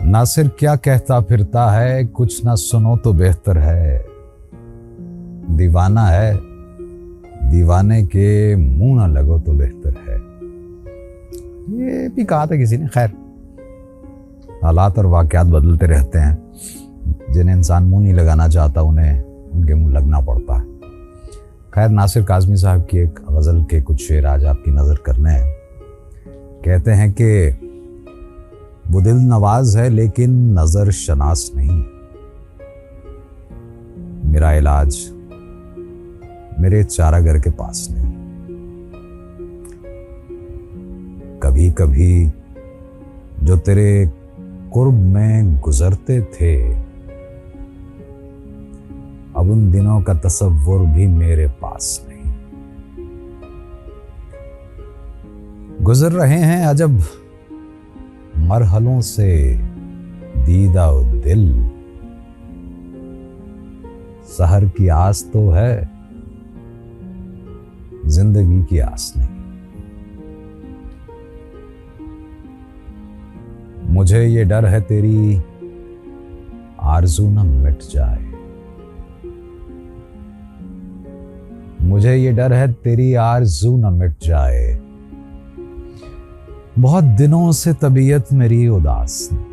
नासिर क्या कहता फिरता है, कुछ ना सुनो तो बेहतर है। दीवाना है, दीवाने के मुंह ना लगो तो बेहतर है। ये भी कहा था किसी ने। खैर, हालात और वाकयात बदलते रहते हैं। जिन्हें इंसान मुंह नहीं लगाना चाहता उन्हें उनके मुंह लगना पड़ता है। खैर, नासिर काज़मी साहब की एक गज़ल के कुछ शेर आज आपकी नज़र करने हैं। कहते हैं कि वो दिल नवाज है लेकिन नजर शनास नहीं। मेरा इलाज मेरे चारागर के पास नहीं। कभी कभी जो तेरे कुर्ब में गुजरते थे, अब उन दिनों का तसव्वुर भी मेरे पास नहीं। गुजर रहे हैं अजब मरहलों से दीदा दिल। सहर की आस तो है, जिंदगी की आस नहीं। मुझे ये डर है तेरी आरज़ू न मिट जाए। मुझे ये डर है तेरी आरज़ू न मिट जाए। बहुत दिनों से तबीयत मेरी उदास नहीं।